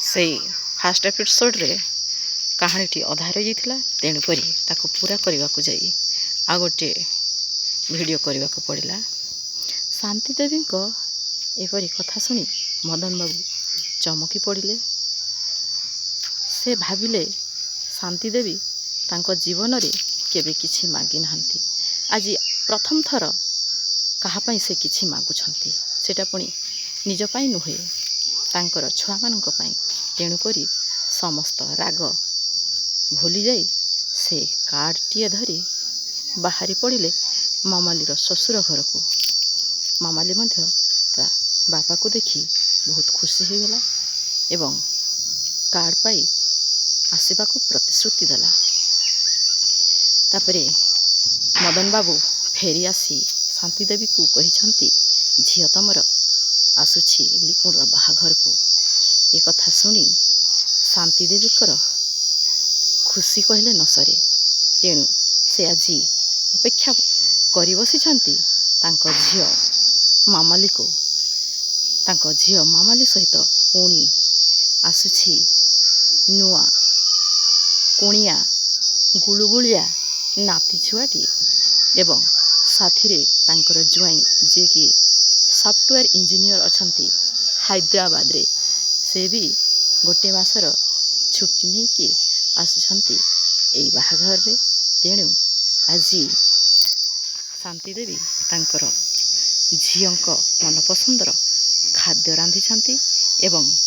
से fast episode रे कहानीटी अधा रही जाता तेणुक पूरा करने को जाई आ गोटे वीडियो करने को पड़ा। शांति देवी एपरी कथा शुणी मदन बाबू चमकी पड़े। से भाविले शांति देवी तांको जीवन रे केबे किछि मागी नाहंती, आज प्रथम थर कहापाई से किछि मागुछंती, सेटा पुणी निज पाई नुहे तांकर छुआ मानक पाई। तेणुकरी समस्त राग भूली जाई से कार्डटीए धरी बाहरी पड़िले मामालीर ससुर घर को। मामाली मध्य ता बापा को देखी बहुत खुशी हो गला एवं कार्ड पाई आसवा को प्रतिश्रुति देला। तापरे मदन बाबू फेरी आसी शांति देवी को कही झियो तमर आसुछि लिपुर बाहाघर को। ये कथा शुणी शांति देवी खुशी कहले न सरे। तेणु से आज अपेक्षा करी बसिछंती तांको झियो मामाली को। तांको झियो मामाली सहित पुणी आसुछि नुआ कुणिया गुलुगुलिया नाती छुआटी एवं साथी रे तांकर जुआई जे कि सॉफ्टवेयर इंजीनियर अछंती हैदराबाद रे, से भी गोटे मासर छुट्टी नहीं कि आसुछंती एई बाहाघर रे। तेणु आज शांति देवी तांकर झियंक मनपसंदर खाद्य रांधिछंती एवं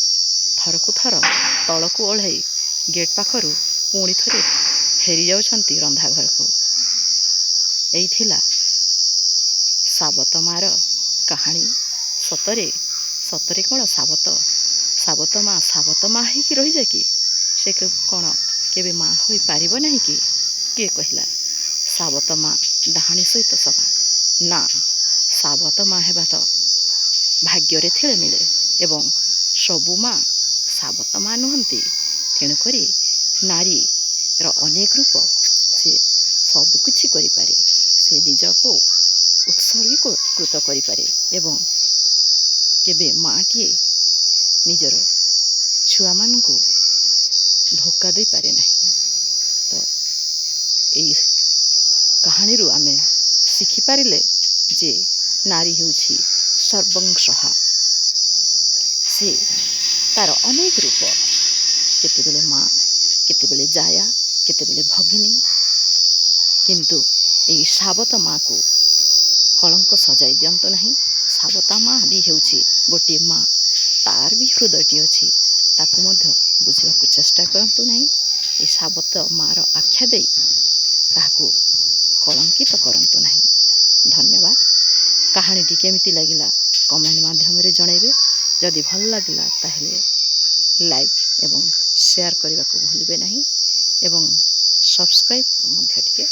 थरकु थर तलकु ओढ़ाई गेट पाखरु पुणी थरे फेरी जाउछंती रंधा घर को। एई थिला साबत मार कहानी। सतरे सतरे कौन साबत माँ ही रही जाए कि से कौन केबे माँ हो पारिब नहीं कि? किए कहला साबत माँ डाहाणी सहित समान ना? साबत माँ हेबा तो भाग्य थिले मिले एवं सबु माँ साबत माँ नुहंती। तेणुकरी नारी अनेक रूप से सबकिछि करिपारे, से निजको उत्सर्गीकृत करिपारे एवं केबे माँटीए निजर छुआ मानकु धोखा दे पारे नहीं। तो यही कहानी रू आमे शिखि पारिले जे नारी हेउछि सर्वंसहा। से तार अनेक रूप, केतेबेले माँ, केतेबेले जाया, केतेबेले भगिनी, किंतु यही साबत माँ को कलंक सजाई दियंत नहीं। साबता माँ भी हेउछि गोटे माँ, तार भी हृदयटी अच्छी, ताकू मध्य बुझाक चेष्टा करंतु नहीं। ये साबत माँ रो आख्या दे काहाकू कलंकित करंतु नहीं। धन्यवाद। कहानीटी केमिति लागिला कमेंट माध्यम रे जणाइबे। जदि भल लागिला ताहेले लाइक एवं शेयर करने को भूलिबे नहीं एवं सब्सक्राइब मध्य टिके